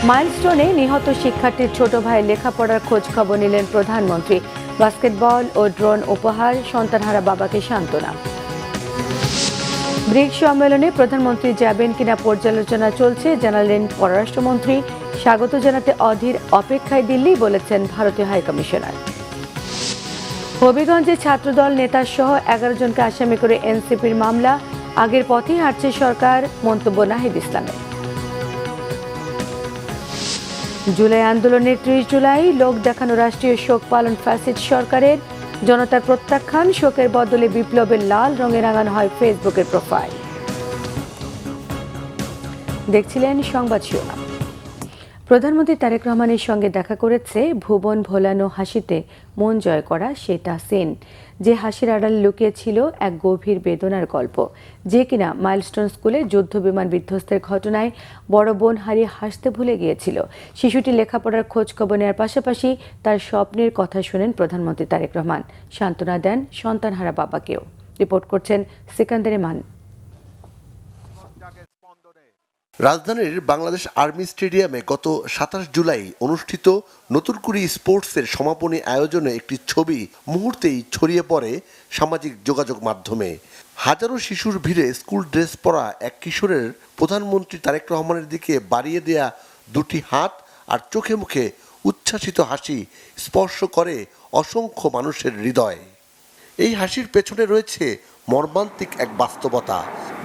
মাইলস্টোনে নিহত শিক্ষার্থীর ছোট ভাইয়ের লেখাপড়ার খোঁজ খবর নিলেন প্রধানমন্ত্রী। বাস্কেটবল ও ড্রোন উপহার, সন্তানহারা বাবাকে সান্ত্বনা। ব্রিক্স সম্মেলনে প্রধানমন্ত্রী যাবেন কিনা পর্যালোচনা চলছে, জানালেন পররাষ্ট্রমন্ত্রী। স্বাগত জানাতে অধীর অপেক্ষায় দিল্লি, বলেছেন ভারতীয় হাইকমিশনার। হবিগঞ্জে ছাত্রদল নেতা সহ 11 জনকে আসামি করে এনসিপির মামলা, আগের পথেই হাঁটছে সরকার, মন্তব্য নাহিদ ইসলামের। জুলাই আন্দোলনের 30 জুলাই লোক দেখানো রাষ্ট্রীয় শোক পালন ফ্যাসিস্ট সরকারের, জনতার প্রত্যাখ্যান, শোকের বদলে বিপ্লবের লাল রঙে রাঙানো হয় ফেসবুকের প্রোফাইল। দেখছিলেন সংবাদ শিরোনাম। প্রধানমন্ত্রী তারেক রহমানের সঙ্গে দেখা করেছে ভুবন ভোলানো হাসিতে মন জয় করা সেই তাহসিন, যে হাসির আড়ালে লুকিয়ে ছিল এক গভীর বেদনার গল্প, যে কিনা মাইলস্টোন স্কুলে যুদ্ধ বিমান বিধ্বস্তের ঘটনায় বড় বোন হারিয়ে হাসতে ভুলে গিয়েছিল। শিশুটি লেখাপড়ার খোঁজ খবর নেওয়ার পাশাপাশি তার স্বপ্নের কথা শুনেন প্রধানমন্ত্রী তারেক রহমান, সান্ত্বনা দেন সন্তানহারা বাবাকেও। রিপোর্ট করছেন সিকান্দার মান। রাজধানীর বাংলাদেশ আর্মি স্টেডিয়ামে গত 27 জুলাই অনুষ্ঠিত নতুনকুড়ি স্পোর্টসের সমাপনী আয়োজনে একটি ছবি মুহূর্তেই ছড়িয়ে পড়ে সামাজিক যোগাযোগ মাধ্যমে। হাজারো শিশুর ভিড়ে স্কুল ড্রেস পরা এক কিশোরের প্রধানমন্ত্রী তারেক রহমানের দিকে বাড়িয়ে দেয়া দুটি হাত আর চোখে মুখে উচ্ছ্বাসিত হাসি স্পর্শ করে অসংখ্য মানুষের হৃদয়। এই হাসির পেছনে রয়েছে মর্মান্তিক এক বাস্তবতা।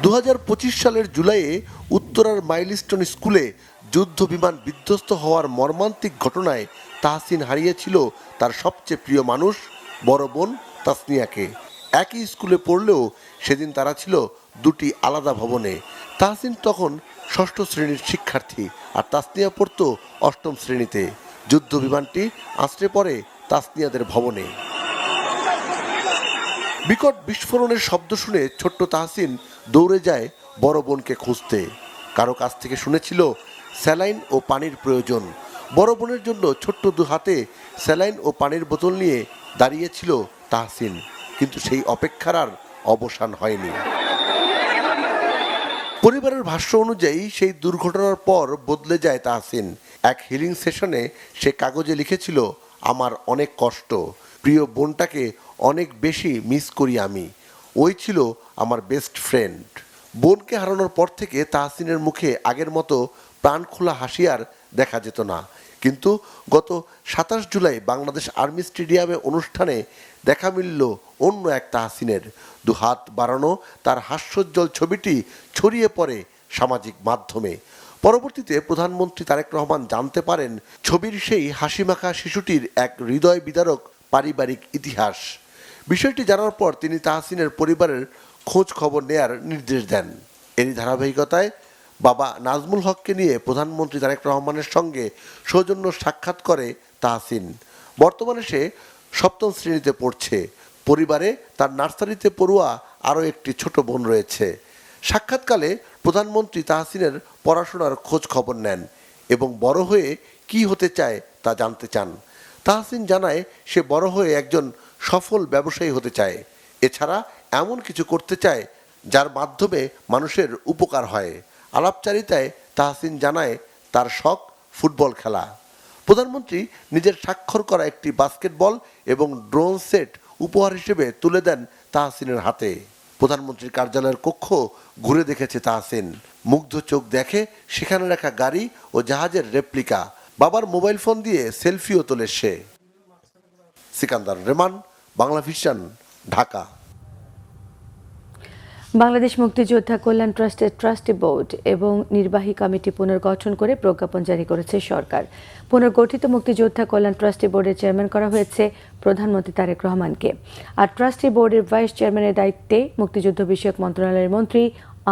2025 সালের জুলাইয়ে উত্তরার মাইলস্টোন স্কুলে যুদ্ধ বিমান বিধ্বস্ত হওয়ার মর্মান্তিক ঘটনায় তাহসিন হারিয়েছিল তার সবচেয়ে প্রিয় মানুষ বড় বোন তাসনিয়াকে। একই স্কুলে পড়লেও সেদিন তারা ছিল দুটি আলাদা ভবনে। তাহসিন তখন 6ষ্ঠ শ্রেণীর শিক্ষার্থী আর তাসনিয়া পড়ত 8ম শ্রেণীতে। যুদ্ধ বিমানটি আছড়ে পড়ে তাসনিয়াদের ভবনে। বিকট বিস্ফোরণের শব্দ শুনে ছোট্ট তাহসিন দৌড়ে যায় বড় বোনকে খুঁজতে। কারো কাছ থেকে শুনেছিল স্যালাইন ও পানির প্রয়োজন। বড় বোনের জন্য ছোট্ট দু হাতে স্যালাইন ও পানির বোতল নিয়ে দাঁড়িয়েছিল তাহসিন, কিন্তু সেই অপেক্ষার আর অবসান হয়নি। পরিবারের ভাষ্য অনুযায়ী সেই দুর্ঘটনার পর বদলে যায় তাহসিন। এক হিলিং সেশনে সে কাগজে লিখেছিল, আমার অনেক কষ্ট, প্রিয় বোনটাকে অনেক বেশি মিস করি আমি, ওই ছিল আমার বেস্ট ফ্রেন্ড। বোনকে হারানোর পর থেকে তাহসিনের মুখে আগের মতো প্রাণ খোলা হাসি আর দেখা যেত না। কিন্তু গত 27 জুলাই বাংলাদেশ আর্মি স্টেডিয়ামে অনুষ্ঠানে দেখা মিলল অন্য এক তাহসিনের। দু হাত বাড়ানো তার হাস্যোজ্জ্বল ছবিটি ছড়িয়ে পড়ে সামাজিক মাধ্যমে। পরবর্তীতে প্রধানমন্ত্রী তারেক রহমান জানতে পারেন ছবির সেই হাসিমাখা শিশুটির এক হৃদয় বিদারক পারিবারিক ইতিহাস। বিষয়টি জানার পর তিনি তাহসিনের পরিবারের খোঁজ খবর নেয়ার নির্দেশ দেন। এরই ধারাবাহিকতায় বাবা নাজমুল হককে নিয়ে প্রধানমন্ত্রী তারেক রহমানের সঙ্গে সৌজন্য সাক্ষাৎ করে তাহসিন। বর্তমানে সে 7ম শ্রেণীতে পড়ছে। পরিবারে তার নার্সারিতে পড়ুয়া আরও একটি ছোট বোন রয়েছে। সাক্ষাৎকালে প্রধানমন্ত্রী তাহসিনের পড়াশোনার খোঁজ খবর নেন এবং বড় হয়ে কি হতে চায় তা জানতে চান। তাহসিন জানায় সে বড় হয়ে একজন সফল ব্যবসায়ী হতে চায়, এছাড়া এমন কিছু করতে চায় যার মাধ্যমে মানুষের উপকার হয়। আলাপচারিতায় তাহসিন জানায় তার শখ ফুটবল খেলা। প্রধানমন্ত্রী নিজের স্বাক্ষর করা একটি বাস্কেটবল এবং ড্রোন সেট উপহার হিসেবে তুলে দেন তাহসিনের হাতে। প্রধানমন্ত্রীর কার্যালয়ের কক্ষ ঘুরে দেখেছে তাহসিন। মুগ্ধ চোখ দেখে সেখানে রাখা গাড়ি ও জাহাজের রেপ্লিকা। বাবার মোবাইল ফোন দিয়ে সেলফিও তোলে সে। সিকান্দার রেমান, বাংলা ভিশন, ঢাকা। বাংলাদেশ মুক্তিযোদ্ধা কল্যাণ ট্রাস্টের ট্রাস্টি বোর্ড এবং নির্বাহী কমিটি পুনর্গঠন করে প্রজ্ঞাপন জারি করেছে সরকার। পুনর্গঠিত মুক্তিযোদ্ধা কল্যাণ ট্রাস্টি বোর্ডের চেয়ারম্যান করা হয়েছে প্রধানমন্ত্রী তারেক রহমানকে, আর ট্রাস্টি বোর্ডের ভাইস চেয়ারম্যানের দায়িত্বে মুক্তিযুদ্ধ বিষয়ক মন্ত্রণালয়ের মন্ত্রী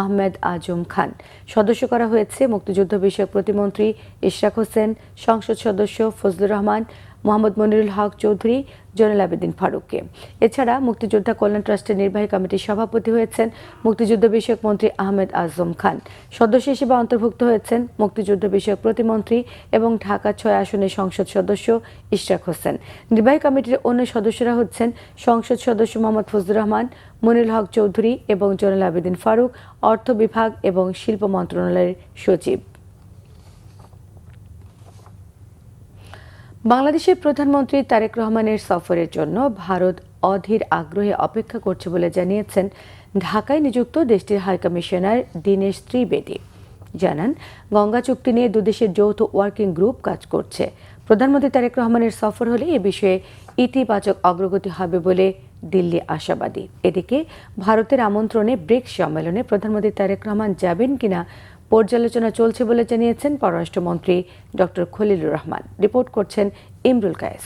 আহমেদ আজম খান। সদস্য করা হয়েছে মুক্তিযুদ্ধ বিষয়ক প্রতিমন্ত্রী ইশরাক হোসেন, সংসদ সদস্য ফজলুর রহমান, মোহাম্মদ মনিরুল হক চৌধুরী, জয়নুল আবেদিন ফারুককে। এছাড়া মুক্তিযোদ্ধা কল্যাণ ট্রাস্টের নির্বাহী কমিটির সভাপতি হয়েছেন মুক্তিযুদ্ধ বিষয়ক মন্ত্রী আহমেদ আজম খান। সদস্য হিসেবে অন্তর্ভুক্ত হয়েছেন মুক্তিযুদ্ধ বিষয়ক প্রতিমন্ত্রী এবং ঢাকা 6 আসনের সংসদ সদস্য ইশরাক হোসেন। নির্বাহী কমিটির অন্য সদস্যরা হচ্ছেন সংসদ সদস্য মোহাম্মদ ফজলুর রহমান, মনিরুল হক চৌধুরী এবং জয়নুল আবেদিন ফারুক, অর্থ বিভাগ এবং শিল্প মন্ত্রণালয়ের সচিব। বাংলাদেশের প্রধানমন্ত্রী তারেক রহমানের সফরের জন্য ভারত অধীর আগ্রহে অপেক্ষা করছে বলে জানিয়েছেন ঢাকায় নিযুক্ত দেশটির হাইকমিশনার দীনেশ ত্রিবেদী। জানান, গঙ্গা চুক্তি নিয়ে দুদেশের যৌথ ওয়ার্কিং গ্রুপ কাজ করছে। প্রধানমন্ত্রী তারেক রহমানের সফর হলে এ বিষয়ে ইতিবাচক অগ্রগতি হবে বলে দিল্লি আশাবাদী। এদিকে ভারতের আমন্ত্রণে ব্রিক্স সম্মেলনে প্রধানমন্ত্রী তারেক রহমান যাবেন কিনা পর্যালোচনা চলছে বলে জানিয়েছেন পররাষ্ট্রমন্ত্রী ডক্টর খলিলুর রহমান। রিপোর্ট করছেন ইমরুল কায়েস।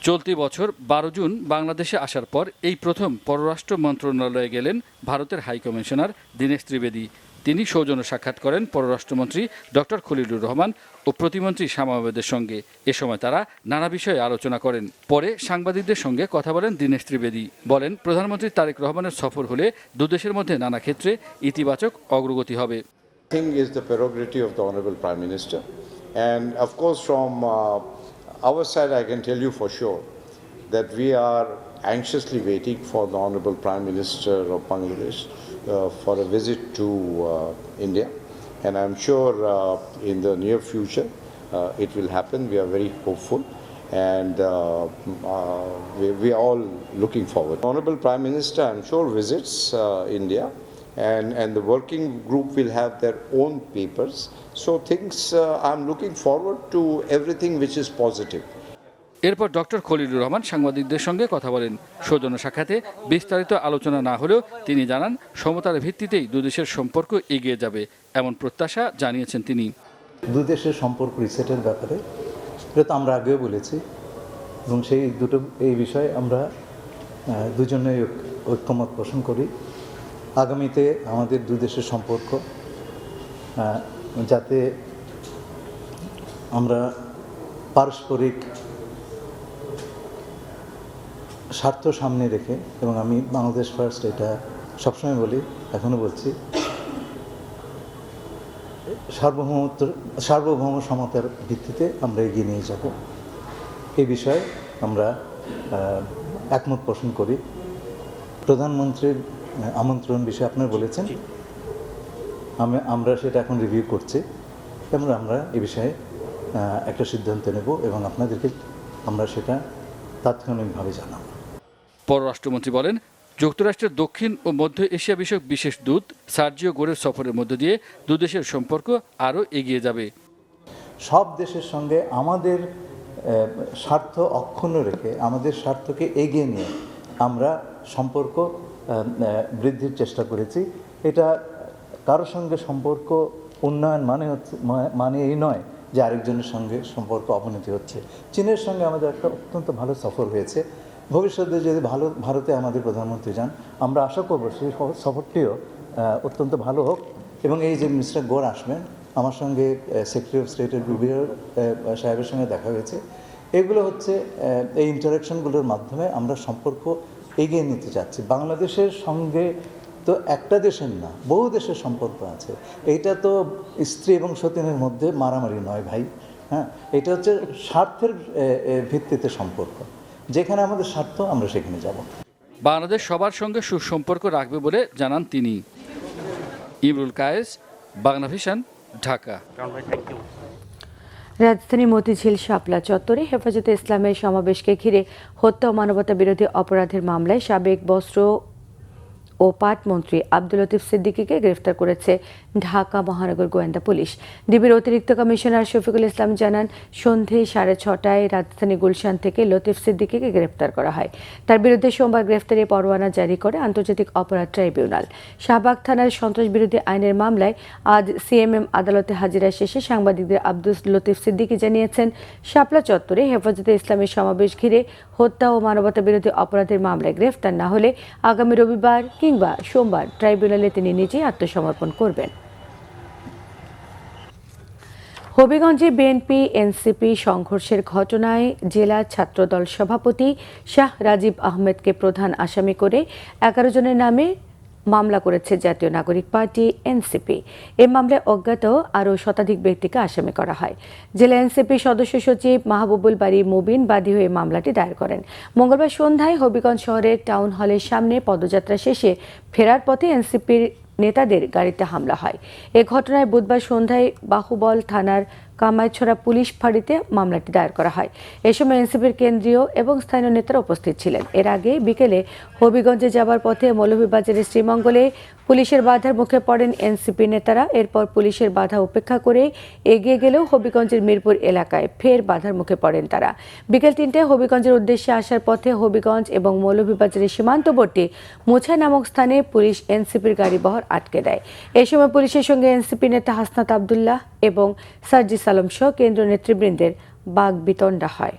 চলতি বছর 12 জুন বাংলাদেশে আসার পর এই প্রথম পররাষ্ট্র মন্ত্রণালয়ে গেলেন ভারতের হাইকমিশনার দীনেশ ত্রিবেদী। তিনি সৌজন্য সাক্ষাৎ করেন পররাষ্ট্রমন্ত্রী ডক্টর খলিলুর রহমান ও প্রতিমন্ত্রী শামা আহমেদের সঙ্গে। এ সময় তারা নানা বিষয়ে আলোচনা করেন। পরে সাংবাদিকদের সঙ্গে কথা বলেন দীনেশ ত্রিবেদী। বলেন, প্রধানমন্ত্রী তারেক রহমানের সফর হলে দুদেশের মধ্যে নানা ক্ষেত্রে ইতিবাচক অগ্রগতি হবে। Thing is the prerogative of the Honorable Prime Minister, and of course from our side I can tell you for sure that we are anxiously waiting for the Honorable Prime Minister of Bangladesh for a visit to India, and I'm sure in the near future it will happen. We are very hopeful, and we are all looking forward. Honorable Prime Minister, I'm sure, visits India, and the working group will have their own papers. So things, I'm looking forward to everything which is positive. এরপর doctor Khalilur Rahman সাংবাদিকদের সঙ্গে কথা বলেন। সৌজন্য সাক্ষাতে বিস্তারিত আলোচনা না হলেও তিনি জানান, সমতার ভিত্তিতেই দুদেশের সম্পর্ক এগিয়ে যাবে এমন প্রত্যাশা জানিয়েছেন তিনি। দুদেশের সম্পর্ক রিসেটের ব্যাপারে এটা তো আমরা আগেও বলেছি, এবং এই বিষয়ে আমরা দুজনেই ঐক্যমত পোষণ করি। আগামীতে আমাদের দুদেশের সম্পর্ক যাতে আমরা পারস্পরিক স্বার্থ সামনে রেখে, এবং আমি বাংলাদেশ ফার্স্ট এটা সবসময় বলি, এখনও বলছি, সার্বভৌম সমতার ভিত্তিতে আমরা এগিয়ে নিয়ে যাব। এই বিষয়ে আমরা একমত পোষণ করি। প্রধানমন্ত্রীর আমন্ত্রণ বিষয়ে আপনারা বলেছেন, আমরা সেটা এখন রিভিউ করছি এবং আমরা এ বিষয়ে একটা সিদ্ধান্ত নেব এবং আপনাদেরকে আমরা সেটা তাৎক্ষণিকভাবে জানাবো। পররাষ্ট্রমন্ত্রী বলেন, যুক্তরাষ্ট্রের দক্ষিণ ও মধ্য এশিয়া বিষয়ক বিশেষ দূত সার্জিও গোরের সফরের মধ্য দিয়ে দুদেশের সম্পর্ক আরও এগিয়ে যাবে। সব দেশের সঙ্গে আমাদের স্বার্থ অক্ষুণ্ণ রেখে, আমাদের স্বার্থকে এগিয়ে নিয়ে আমরা সম্পর্ক বৃদ্ধির চেষ্টা করেছি। এটা কারোর সঙ্গে সম্পর্ক উন্নয়ন মানে এই নয় যে আরেকজনের সঙ্গে সম্পর্ক অবনতি হচ্ছে। চীনের সঙ্গে আমাদের একটা অত্যন্ত ভালো সফর হয়েছে। ভবিষ্যতে যদি ভারতে আমাদের প্রধানমন্ত্রী যান, আমরা আশা করব সেই সফরটিও অত্যন্ত ভালো হোক। এবং এই যে মিস্টার গোর আসবেন, আমার সঙ্গে সেক্রেটারি অফ স্টেটের রুবিও সাহেবের সঙ্গে দেখা হয়েছে। এগুলো হচ্ছে এই ইন্টারাকশনগুলোর মাধ্যমে আমরা সম্পর্ক এগিয়ে নিতে চাচ্ছি। বাংলাদেশের সঙ্গে তো একটা দেশের না, বহু দেশের সম্পর্ক আছে। এইটা তো স্ত্রী এবং সতীনের মধ্যে মারামারি নয় ভাই, হ্যাঁ, এটা হচ্ছে স্বার্থের ভিত্তিতে সম্পর্ক। যেখানে আমাদের স্বার্থ আমরা সেখানে যাব। বাংলাদেশ সবার সঙ্গে সুসম্পর্ক রাখবে বলে জানান তিনি। ইমরুল কায়েস, বাংলা ভিশন, ঢাকা। রাজধানী মতিঝিল শাপলা চত্বরে হেফাজতে ইসলামের সমাবেশকে ঘিরে হত্যা ও মানবতা বিরোধী অপরাধের মামলায় সাবেক বস্ত্র ও পাট মন্ত্রী আব্দুল লতিফ সিদ্দিকীকে গ্রেফতার করেছে ঢাকা মহানগর গোয়েন্দা পুলিশ। ডিবির অতিরিক্ত কমিশনার শফিকুল ইসলাম জানান, সন্ধে 6:30টায় রাজধানী গুলশান থেকে লতিফ সিদ্দিকীকে গ্রেফতার করা হয়। তার বিরুদ্ধে সোমবার গ্রেফতারি পরোয়ানা জারি করে আন্তর্জাতিক অপরাধ ট্রাইব্যুনাল। শাহবাগ থানার সন্ত্রাস বিরোধী আইনের মামলায় আজ সিএমএম আদালতে হাজিরা শেষে সাংবাদিকদের আব্দুল লতিফ সিদ্দিকী জানিয়েছেন, শাপলা চত্বরে হেফাজতে ইসলামের সমাবেশ ঘিরে হত্যা ও মানবতা বিরোধী অপরাধের মামলায় গ্রেফতার না হলে আগামী রবিবার কিংবা সোমবার ট্রাইব্যুনালে তিনি নিজেই আত্মসমর্পণ করবেন। হবিগঞ্জে বিএনপি এনসিপি সংঘর্ষের ঘটনায় জেলা ছাত্রদল সভাপতি শাহ রাজীব আহমেদকে প্রধান আসামি করে 11 জনের নামে মামলা করেছে জাতীয় নাগরিক পার্টি এনসিপি। এ মামলায় অজ্ঞাত আরও শতাধিক ব্যক্তিকে আসামি করা হয়। জেলা এনসিপি সদস্য সচিব মাহবুবুল বারী মুবিন বাদী হয়ে মামলাটি দায়ের করেন। মঙ্গলবার সন্ধ্যায় হবিগঞ্জ শহরের টাউন হলের সামনে পদযাত্রা শেষে ফেরার পথে এনসিপির নেতাদের গাড়িতে হামলা হয়। এ ঘটনায় বুধবার সন্ধ্যায় বাহুবল থানার কামাইছড়া পুলিশ ফাঁড়িতে মামলাটি দায়ের করা হয়। এ সময় এনসিপির কেন্দ্রীয় এবং স্থানীয় নেতারা উপস্থিত ছিলেন। এর আগে বিকেলে হবিগঞ্জে যাবার পথে মৌলভীবাজারের শ্রীমঙ্গলে পুলিশের বাধার মুখে পড়েন এনসিপি নেতারা। এরপর পুলিশের বাধা উপেক্ষা করে এগিয়ে গেলেও হবিগঞ্জের মিরপুর এলাকায় ফের বাধার মুখে পড়েন তারা। বিকেল 3টায় হবিগঞ্জের উদ্দেশ্যে আসার পথে হবিগঞ্জ এবং মৌলভীবাজারের সীমান্তবর্তী মুছা নামক স্থানে পুলিশ এনসিপির গাড়িবহর আটকে দেয়। এই সময় পুলিশের সঙ্গে এনসিপি নেতা হাসনাত আবদুল্লাহ এবং সার্জিস আলম সহ কেন্দ্রীয় নেতৃবৃন্দের বাগবিতণ্ডা হয়।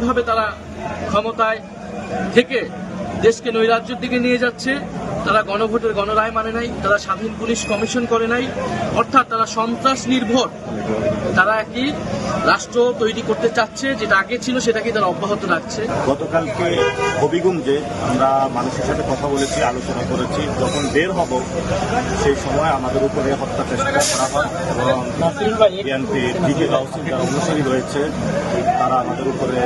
ভাবে তারা ক্ষমতায় থেকে দেশকে নৈরাজ্যের দিকে নিয়ে যাচ্ছে। তারা গণভোটের গণরায় মানে নাই, তারা স্বাধীন পুলিশ কমিশন করে নাই, অর্থাৎ তারা সন্ত্রাস নির্ভর তারা একটি রাষ্ট্র তৈরি করতে চাচ্ছে। যেটা আগে ছিল সেটাকে তারা অব্যাহত রাখছে। গতকালকে হবিগঞ্জে আমরা মানুষের সাথে কথা বলেছি, আলোচনা করেছি। যখন বের হব সেই সময় আমাদের উপরে হত্যা চেষ্টা করা হয় এবং বিএনপির ডিজি কাউন্সিল যারা অনুসারী রয়েছে তারা আমাদের উপরে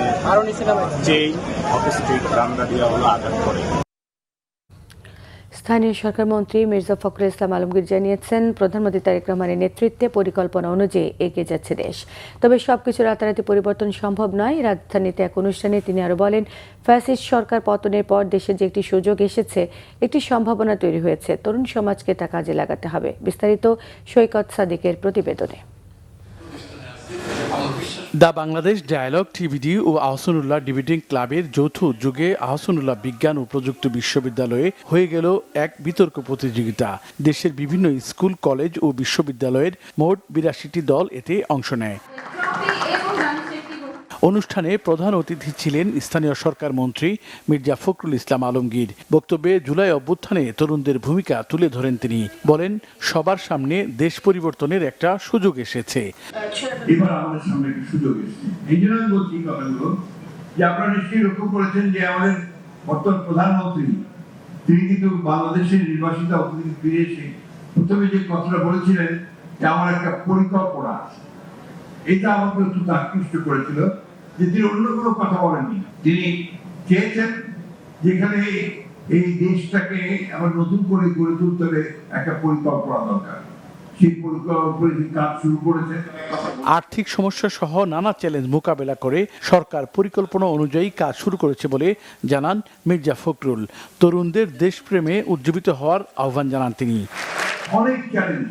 চেইন, হকি স্টিক, রামদা দিয়া হলো আঘাত করে। স্থানীয় সরকার মন্ত্রী মির্জা ফখরুল ইসলাম আলমগীর জানিয়েছেন, প্রধানমন্ত্রী তারেক রহমানের নেতৃত্বে পরিকল্পনা অনুযায়ী এগিয়ে যাচ্ছে দেশ। তবে সবকিছু রাতারাতি পরিবর্তন সম্ভব নয়। রাজধানীতে এক অনুষ্ঠানে তিনি আরো বলেন, ফ্যাসিস্ট সরকার পতনের পর দেশে যে একটি সুযোগ এসেছে, একটি সম্ভাবনা তৈরি হয়েছে, তরুণ সমাজকে তা কাজে লাগাতে হবে। বিস্তারিত সৈকত সাদিকের প্রতিবেদনে। দ্য বাংলাদেশ ডায়ালগ টিভিডি ও আহসানুল্লাহ ডিবেটিং ক্লাবের যৌথ উদ্যোগে আহসানুল্লাহ বিজ্ঞান ও প্রযুক্তি বিশ্ববিদ্যালয়ে হয়ে গেল এক বিতর্ক প্রতিযোগিতা। দেশের বিভিন্ন স্কুল, কলেজ ও বিশ্ববিদ্যালয়ের মোট ৮২টি দল এতে অংশ নেয়। অনুষ্ঠানে প্রধান অতিথি ছিলেন স্থানীয় সরকার মন্ত্রী মির্জা ফখরুল ইসলাম আলমগীর। বক্তব্যে জুলাই অভ্যুত্থানে তরুণদের ভূমিকা তুলে ধরেন তিনি। বলেন, সবার সামনে দেশ পরিবর্তনের একটা সুযোগ এসেছে। এবার আমাদের সামনে একটা সুযোগ এসেছে। এই জন্য আমি বলছি কথাগুলো যে আপনারা নিশ্চয়ই লক্ষ্য করেছেন যে আমাদের বর্তমান প্রধানমন্ত্রী তিনি কিন্তু বাংলাদেশের নির্বাচিত অতিথি ফিরে এসে প্রথমে যে কথাটা বলেছিলেন যে আমার একটা পরিকল্পনা আছে। এটা আমাকে অত্যন্ত আকৃষ্ট করেছিল যে তিনি অন্য কোনো কথা বলেননি। তিনি চেয়েছেন যেখানে এই দেশটাকে আবার নতুন করে গড়ে তুলতে হলে একটা পরিকল্পনা দরকার। সেই পরিকল্পনা কাজ শুরু করেছে। আর্থিক সমস্যা সহ নানা চ্যালেঞ্জ মোকাবেলা করে সরকার পরিকল্পনা অনুযায়ী কাজ শুরু করেছে বলে জানান মির্জা ফখরুল। তরুণদের দেশপ্রেমে উজ্জীবিত হওয়ার আহ্বান জানান তিনি। অনেক চ্যালেঞ্জ,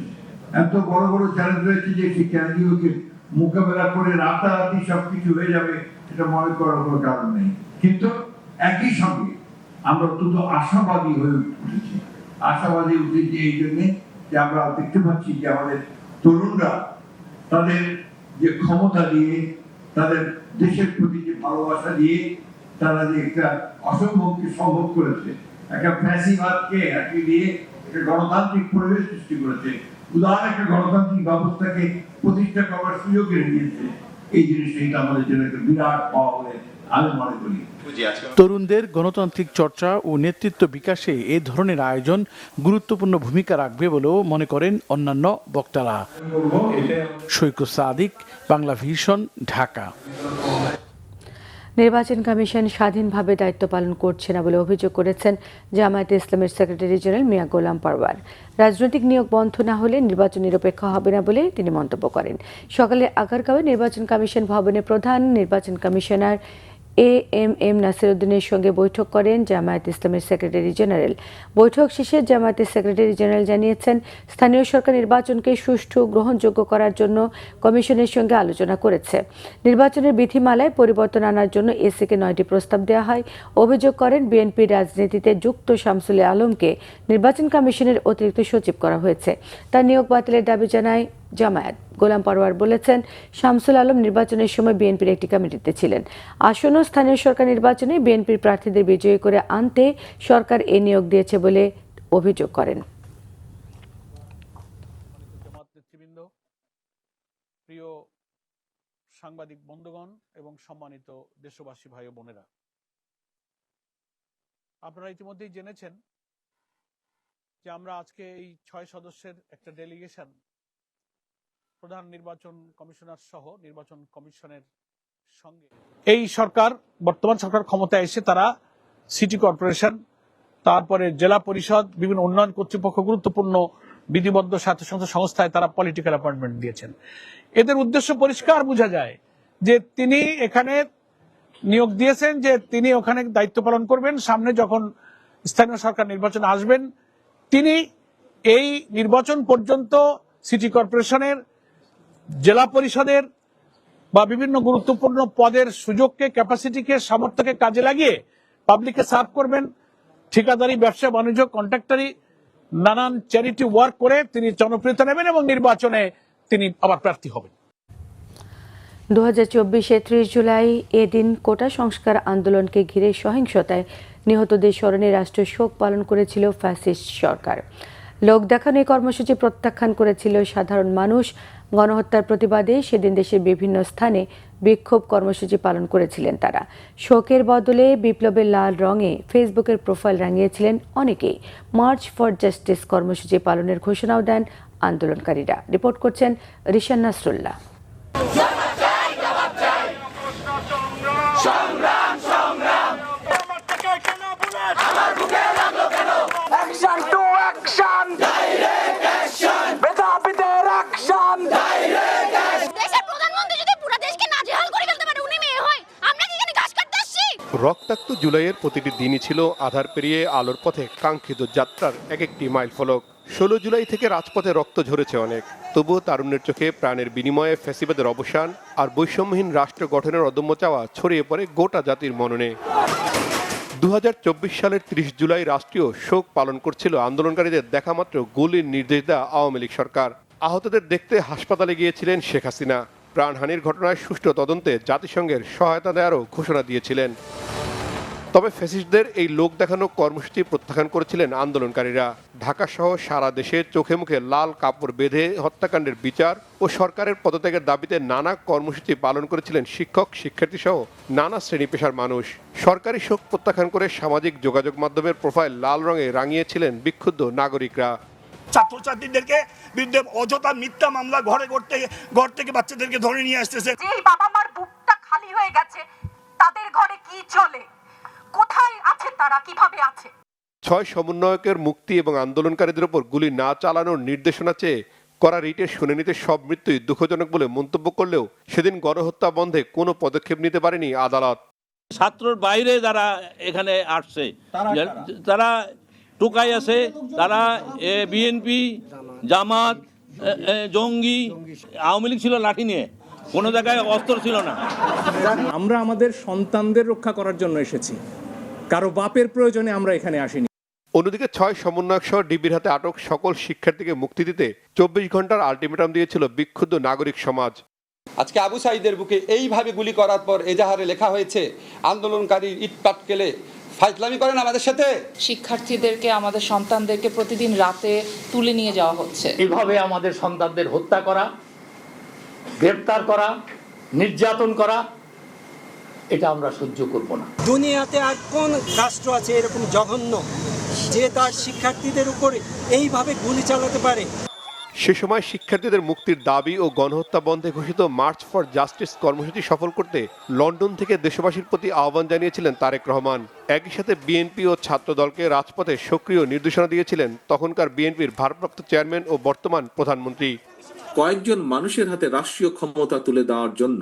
এত বড় বড় চ্যালেঞ্জ রয়েছে যে সেই চ্যালেঞ্জগুলোকে মোকাবেলা করে রাতারাতি সবকিছু হয়ে যাবে এটা মনে করার কোনো কারণ নেই। কিন্তু একই সঙ্গে আমরা অত্যন্ত আশাবাদী হয়ে উঠেছি। আশাবাদী উঠেছি এই জন্যে যে আমরা দেখতে পাচ্ছি যে আমাদের তরুণরা তাদের যে ক্ষমতা দিয়ে, তাদের দেশের প্রতি যে ভালোবাসা দিয়ে তারা যে একটা অসম্ভবকে সম্ভব করেছে, একটা ফ্যাসিবাদকে একই দিয়ে একটা গণতান্ত্রিক পরিবেশ সৃষ্টি করেছে, উদার একটা গণতান্ত্রিক ব্যবস্থাকে প্রতিষ্ঠা করার সুযোগ এনে দিয়েছে। এই জিনিসটা আমাদের জন্য একটা বিরাট পাওয়া বলে আমি মনে করি। তরুণদের গণতান্ত্রিক চর্চা ও নেতৃত্ব বিকাশে এ ধরনের আয়োজন গুরুত্বপূর্ণ ভূমিকা রাখবে বলেও মনে করেন অন্যান্য বক্তারা। সৈকত সাদিক, বাংলা ভিশন, ঢাকা। নির্বাচন কমিশন স্বাধীনভাবে দায়িত্ব পালন করছে না বলে অভিযোগ করেছেন জামায়াতে ইসলামের সেক্রেটারি জেনারেল মিয়া গোলাম পরওয়ার। রাজনৈতিক নিয়োগ বন্ধ না হলে নির্বাচন নিরপেক্ষ হবে না বলে তিনি মন্তব্য করেন। সকালে আগারগাঁওয়ে নির্বাচন কমিশন ভবনে প্রধান নির্বাচন কমিশনার এএমএম নাসিরউদ্দিনের সঙ্গে বৈঠক করেন জামায়াত ইসলামের সেক্রেটারি জেনারেল। বৈঠক শেষে জামায়াতের সেক্রেটারি জেনারেল জানিয়েছেন, স্থানীয় সরকার নির্বাচনকে সুষ্ঠু গ্রহণযোগ্য করার জন্য কমিশনের সঙ্গে আলোচনা করেছে। নির্বাচনের বিধিমালায় পরিবর্তন আনার জন্য এসিকে 9টি প্রস্তাব দেওয়া হয়। অভিযোগ করেন, বিএনপির রাজনীতিতে যুক্ত শামসুল আলমকে নির্বাচন কমিশনের অতিরিক্ত সচিব করা হয়েছে। তার নিয়োগ বাতিলের দাবি জানায় জামায়াত। গোলাম পরওয়ার বলেছেন, শামসুল আলম নির্বাচনের সময় বিএনপির একটি কমিটিতে ছিলেন। আসন্ন স্থানীয় সরকার নির্বাচনে বিএনপির প্রার্থীদের বিজয়ী করে আনতে সরকার এ নিয়োগ দিয়েছে বলে অভিযোগ করেন। প্রিয় সাংবাদিক বন্ধুগণ এবং সম্মানিত দেশবাসী ভাই ও বোনেরা, আপনারা ইতিমধ্যেই জেনেছেন যে আমরা আজকে এই 6 সদস্যের একটা ডেলিগেশন প্রধান নির্বাচন কমিশনার সহ নির্বাচন কমিশনের সঙ্গে এই সরকার, বর্তমান সরকার ক্ষমতায় এসে তারা সিটি কর্পোরেশন, তারপরে জেলা পরিষদ, বিভিন্ন উন্নয়ন কর্তৃপক্ষ, গুরুত্বপূর্ণ বিধিবদ্ধ স্বায়ত্তশাসিত সংস্থায় তারা পলিটিক্যাল অ্যাপয়েন্টমেন্ট দিয়েছেন। এদের উদ্দেশ্য পরিষ্কার বোঝা যায় যে তিনি এখানে নিয়োগ দিয়েছেন যে তিনি ওখানে দায়িত্ব পালন করবেন, সামনে যখন স্থানীয় সরকার নির্বাচন আসবেন তিনি এই নির্বাচন পর্যন্ত সিটি কর্পোরেশনের, জেলা পরিষদের বা বিভিন্ন গুরুত্বপূর্ণ পদের সুযোগকে, ক্যাপাসিটিকে, সামর্থ্যকে কাজে লাগিয়ে পাবলিককে সার্ভ করবেন। ঠিকাদারি, ব্যবসা বাণিজ্য, কন্ট্রাক্টরি, নানান চ্যারিটি ওয়ার্ক করে তিনি জনপ্রিয়তা নেবেন এবং নির্বাচনে তিনি আবার প্রার্থী হবেন। 2024 30 জুলাই এদিন কোটা সংস্কার আন্দোলনকে ঘিরে সহিংসতায় নিহতদের স্মরণে রাষ্ট্রীয় শোক পালন করেছিল ফ্যাসিস্ট সরকার। লোক দেখানো এই কর্মসূচি প্রত্যাখ্যান করেছিল সাধারণ মানুষ। গণহত্যার প্রতিবাদে সেদিন দেশের বিভিন্ন স্থানে বিক্ষোভ কর্মসূচি পালন করেছিলেন তারা। শোকের বদলে বিপ্লবের লাল রঙে ফেসবুকের প্রোফাইল রাঙিয়েছিলেন অনেকেই। মার্চ ফর জাস্টিস কর্মসূচি পালনের ঘোষণাও দেন আন্দোলনকারীরা। রিপোর্ট করছেন রিশান নাসরুল্লাহ। রক্তাক্ত জুলাইয়ের প্রতিটি দিনই ছিল আধার পেরিয়ে আলোর পথে কাঙ্ক্ষিত যাত্রার এক একটি মাইল ফলক। 16 জুলাই থেকে রাজপথে রক্ত ঝরেছে অনেক, তবুও তারুণ্যের চোখে প্রাণের বিনিময়ে ফ্যাসিবাদের অবসান আর বৈষম্যহীন রাষ্ট্র গঠনের অদম্য চাওয়া ছড়িয়ে পড়ে গোটা জাতির মননে। 2024 সালের 30 জুলাই রাষ্ট্রীয় শোক পালন করছিল আন্দোলনকারীদের দেখামাত্র গুলির নির্দেশ দেওয়া আওয়ামী লীগ সরকার। আহতদের দেখতে হাসপাতালে গিয়েছিলেন শেখ হাসিনা। প্রাণহানির ঘটনায় সুষ্ঠু তদন্তে জাতিসংঘের সহায়তা দেওয়ারও ঘোষণা দিয়েছিলেন। তবে ফ্যাসিস্টদের এই লোক দেখানো কর্মসূচি প্রত্যাখ্যান করেছিলেন আন্দোলনকারীরা। ঢাকা সহ সারা দেশে চোখে মুখে লাল কাপড় বেঁধে হত্যাকাণ্ডের বিচার ও সরকারের পদত্যাগের দাবিতে নানা কর্মসূচি পালন করেছিলেন শিক্ষক, শিক্ষার্থী সহ নানা শ্রেণী পেশার মানুষ। সরকারি শোক প্রত্যাখ্যান করে সামাজিক যোগাযোগ মাধ্যমের প্রোফাইল লাল রঙে রাঙিয়েছিলেন বিক্ষুব্ধ নাগরিকরা। ছাত্রছাত্রীদেরকে বিরুদ্ধে অযথা মিথ্যা মামলা ঘর থেকে বাচ্চাদেরকে ধরে নিয়ে আসতেছে। যে বাবা মার বুকটা খালি হয়ে গেছে, তাদের ঘরে কি চলে, কোথায় আছে তারা, কিভাবে আছে? 6 সমন্বয়কের মুক্তি এবং আন্দোলনকারীদের উপর গুলি না চালানোর নির্দেশনা চেয়ে করা রিটের শুনানিতে সব মৃত্যুই দুঃখজনক বলে মন্তব্য করলেও সেদিন গণহত্যা বন্ধে কোনো পদক্ষেপ নিতে পারেনি আদালত। ছাত্রর বাইরে যারা এখানে আসছে তারা টোকাই আছে, তারা বিএনপি, জামাত, জঙ্গি, আওয়ামী লীগ ছিল লাঠি নিয়ে, কোনো জায়গায় অস্ত্র ছিল না। আমরা আমাদের সন্তানদের রক্ষা করার জন্য এসেছি, কারো বাপের প্রয়োজনে আমরা এখানে আসিনি। অন্যদিকে 6 সমন্বয়ক সহ ডিবির হাতে আটক সকল শিক্ষার্থীকে মুক্তি দিতে 24 ঘন্টার আলটিমেটাম দিয়েছিল বিক্ষুব্ধ নাগরিক সমাজ। আজকে আবু সাঈদের বুকে এইভাবে গুলি করার পর এজাহারে লেখা হয়েছে আন্দোলনকারী ইট পাটকেলে ফাইজলামি করেন আমাদের সাথে। শিক্ষার্থীদেরকে, আমাদের সন্তানদেরকে প্রতিদিন রাতে তুলে নিয়ে যাওয়া হচ্ছে। এইভাবে আমাদের সন্তানদের হত্যা করা, গ্রেফতার করা, নির্যাতন করা, এটা আমরা সহ্য করব না। দুনিয়াতে আর কোন রাষ্ট্র আছে এরকম জঘন্য যে তার শিক্ষার্থীদের উপরে এইভাবে গুলি চালাতে পারে? সে সময় শিক্ষার্থীদের মুক্তির দাবি ও গণহত্যা বন্ধে ঘোষিত মার্চ ফর জাস্টিস কর্মসূচি সফল করতে লন্ডন থেকে দেশবাসীর প্রতি আহ্বান জানিয়েছিলেন তারেক রহমান। একই সাথে বিএনপি ও ছাত্র দলকে রাজপথে সক্রিয় নির্দেশনা দিয়েছিলেন তখনকার বিএনপির ভারপ্রাপ্ত চেয়ারম্যান ও বর্তমান প্রধানমন্ত্রী। কয়েকজন মানুষের হাতে রাষ্ট্রীয় ক্ষমতা তুলে দেওয়ার জন্য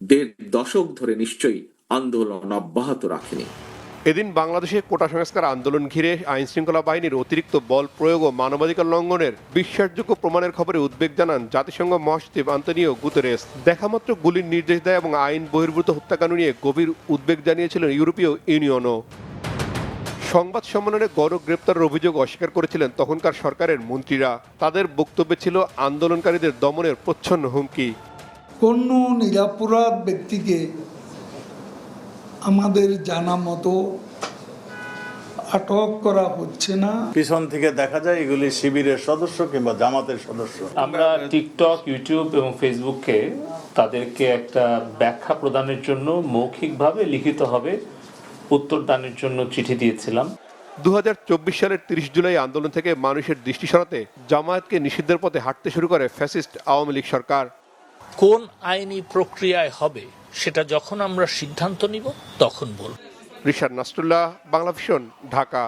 1.5 দশক ধরে নিশ্চয়ই আন্দোলন অব্যাহত রাখেনি। এদিন বাংলাদেশে কোটা সংস্কার আন্দোলন ঘিরে আইন শৃঙ্খলা বাহিনীর অতিরিক্ত বল প্রয়োগ ও মানবাধিকার লঙ্ঘনের বিশ্বাসযোগ্য প্রমাণের খবরে উদ্বেগ জানান জাতিসংঘ মহাসচিব আন্তোনিও গুতেরেস। দেখামাত্র গুলির নির্দেশ দেয় এবং আইন বহির্ভূত হত্যাকাণ্ড নিয়ে গভীর উদ্বেগ জানিয়েছিলেন ইউরোপীয় ইউনিয়নও। সংবাদ সম্মেলনে গণগ্রেপ্তারের অভিযোগ অস্বীকার করেছিলেন তখনকার সরকারের মন্ত্রীরা। তাদের বক্তব্যে ছিল আন্দোলনকারীদের দমনের প্রচ্ছন্ন হুমকি। কোন নিরপরাধ ব্যক্তিকে আমাদের জানা মতো আটক করা হচ্ছে না। পিছন থেকে দেখা যায় এগুলি শিবিরের সদস্য কিংবা জামাতের সদস্য। আমরা টিকটক, ইউটিউব এবং ফেসবুককে তাদেরকে একটা ব্যাখ্যা প্রদানের জন্য মৌখিকভাবে লিখিতভাবে উত্তর দানের জন্য চিঠি দিয়েছিলাম। 2024 সালের 30 জুলাই আন্দোলন থেকে মানুষের দৃষ্টি সরাতে জামায়াতকে নিষিদ্ধের পথে হাঁটতে শুরু করে ফ্যাসিস্ট আওয়ামী লীগ সরকার। কোন আইনি প্রক্রিয়ায় হবে সেটা যখন আমরা সিদ্ধান্ত নিব তখন বলব। রিশান নাসরুল্লাহ, বাংলাভিশন, ঢাকা।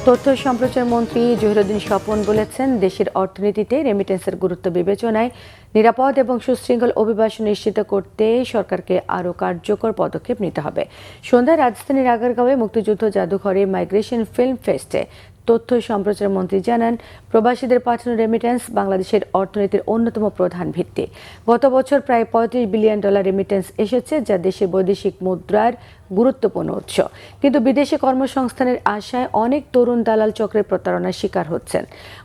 তথ্য সম্প্রচার মন্ত্রী জহিরুদ্দিন স্বপন বলেছেন, দেশের অর্থনীতিতে রেমিটেন্সের গুরুত্ব বিবেচনায় নিরাপদ এবং সুশৃঙ্খল অভিবাসন নিশ্চিত করতে সরকারকে আরও কার্যকর পদক্ষেপ নিতে হবে। সন্ধ্যায় রাজধানীর আগারগাঁওয়ে মুক্তিযুদ্ধ জাদুঘরে মাইগ্রেশন ফিল্ম ফেস্টে তথ্য সম্প্রচার মন্ত্রী জানান, প্রবাসীদের পাঠানো রেমিটেন্স বাংলাদেশের অর্থনীতির অন্যতম প্রধান ভিত্তি। গত বছর প্রায় $35 বিলিয়ন রেমিটেন্স এসেছে, যা দেশের বৈদেশিক মুদ্রার গুরুত্বপূর্ণ উৎস। কিন্তু বিদেশে কর্মসংস্থানের আশায় অনেক তরুণ দালাল চক্রের প্রতারণার শিকার হচ্ছেন।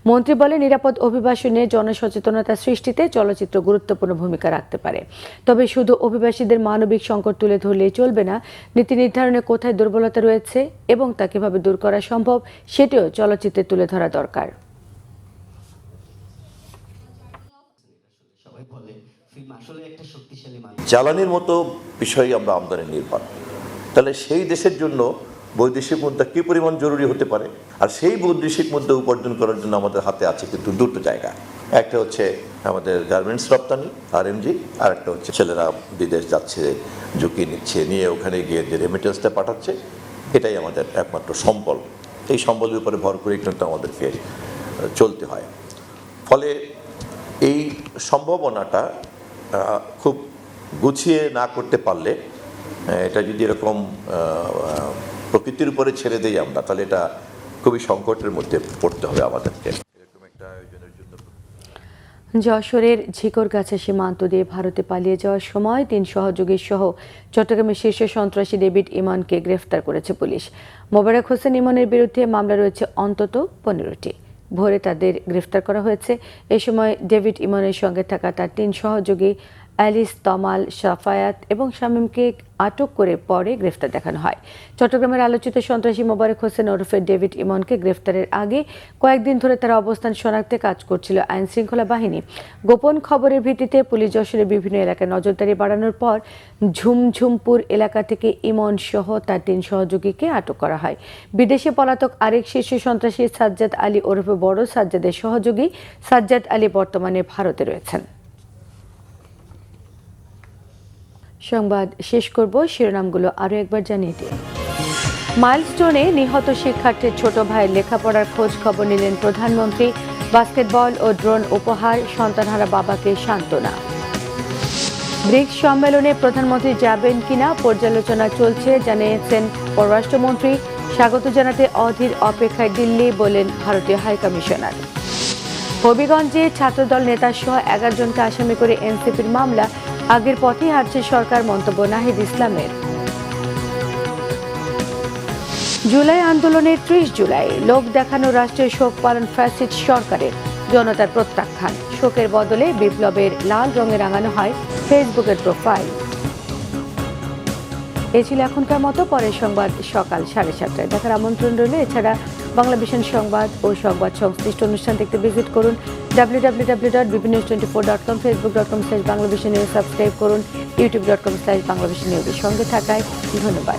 মন্ত্রী বলেন, নিরাপদ অভিবাসনে জনসচেতনতা সৃষ্টিতে চলচ্চিত্র গুরুত্বপূর্ণ ভূমিকা রাখতে পারে। তবে শুধু অভিবাসীদের মানবিক সংকট তুলে ধরলেই চলবে না, নীতি নির্ধারণে কোথায় দুর্বলতা রয়েছে এবং তা কিভাবে দূর করা সম্ভব সেটিও চলচ্চিত্রে তুলে ধরা দরকার। জ্বালানির মতো বিষয় আমরা আমদানি নির্ভর, তাহলে সেই দেশের জন্য বৈদেশিক মুদ্রা কী পরিমাণ জরুরি হতে পারে। আর সেই বৈদেশিক মুদ্রা উপার্জন করার জন্য আমাদের হাতে আছে কিন্তু দুটো জায়গা, একটা হচ্ছে আমাদের গার্মেন্টস রপ্তানি RMG, আর একটা হচ্ছে ছেলেরা বিদেশ যাচ্ছে, ঝুঁকি নিচ্ছে, নিয়ে ওখানে গিয়ে যে রেমিটেন্সটা পাঠাচ্ছে, এটাই আমাদের একমাত্র সম্বল। এই সম্বলের উপরে ভর করে কিন্তু আমাদেরকে চলতে হয়। ফলে এই সম্ভাবনাটা খুব গুছিয়ে না করতে পারলে, এটা যদি এরকম প্রকৃতির উপরে ছেড়ে দেই আমরা, তাহলে এটা খুবই সংকটের মধ্যে পড়তে হবে আমাদেরকে। এরকম একটা আয়োজনের জন্য যশোরের ঝিকরগাছা সীমান্ত দিয়ে ভারতে পালিয়ে যাওয়ার সময় 3 সহযোগী সহ চট্টগ্রামের শীর্ষ সন্ত্রাসী ডেভিড ইমনকে গ্রেফতার করেছে পুলিশ। মোবারক হোসেন ইমনের বিরুদ্ধে মামলা রয়েছে অন্তত 15টি। ভোরে তাদের গ্রেফতার করা হয়েছে। এ সময় ডেভিড ইমনের সঙ্গে থাকা তার 3 সহযোগী অ্যালিস, তমাল, সাফায়াত এবং শামীমকে আটক করে পরে গ্রেফতার দেখানো হয়। চট্টগ্রামের আলোচিত সন্ত্রাসী মোবারক হোসেন ওরফে ডেভিড ইমনকে গ্রেফতারের আগে কয়েকদিন ধরে তার অবস্থান শনাক্তে কাজ করছিল আইন শৃঙ্খলা বাহিনী। গোপন খবরের ভিত্তিতে পুলিশ যশোরের বিভিন্ন এলাকায় নজরদারি বাড়ানোর পর ঝুমঝুমপুর এলাকা থেকে ইমন সহ তার 3 সহযোগীকে আটক করা হয়। বিদেশে পলাতক আরেক শীর্ষ সন্ত্রাসী সাজ্জাদ আলী ওরফে বড় সাজ্জাদের সহযোগী সাজ্জাদ আলী বর্তমানে ভারতে রয়েছেন। সংবাদ শেষ করব, শিরোনামগুলো আরও একবার জানিয়ে দিই। মাইলস্টোনে নিহত শিক্ষার্থীর ছোট ভাইয়ের লেখাপড়ার খোঁজ খবর নিলেন প্রধানমন্ত্রী। বাস্কেটবল ও ড্রোন উপহার, সন্তানহারা বাবাকে সান্ত্বনা। ব্রিক্স সম্মেলনে প্রধানমন্ত্রী যাবেন কিনা পর্যালোচনা চলছে, জানিয়েছেন পররাষ্ট্রমন্ত্রী। স্বাগত জানাতে অধীর অপেক্ষায় দিল্লি, বলেন ভারতীয় হাইকমিশনার। হবিগঞ্জে ছাত্রদল নেতাসহ 11 জনকে আসামি করে এনসিপির মামলা, আগের পথেই হাঁটছে সরকার, মন্তব্য নাহিদ ইসলামের। জুলাই আন্দোলনের 30 জুলাই লোক দেখানো রাষ্ট্রীয় শোক পালন ফ্যাসিস্ট সরকারের, জনতার প্রত্যাখ্যান। শোকের বদলে বিপ্লবের লাল রঙে রাঙানো হয় ফেসবুকের প্রোফাইল। এ ছিল এখনকার মতো। পরের সংবাদ সকাল 7:30টায় দেখার আমন্ত্রণ রইল। এছাড়া বাংলাভিশন সংবাদ ও সংবাদ সংশ্লিষ্ট অনুষ্ঠান দেখতে ভিজিট করুন www.bbnews24.com, facebook.com/banglavishnnews, সাবস্ক্রাইব করুন youtube.com/banglavishnnews। সঙ্গে থাকায় ধন্যবাদ।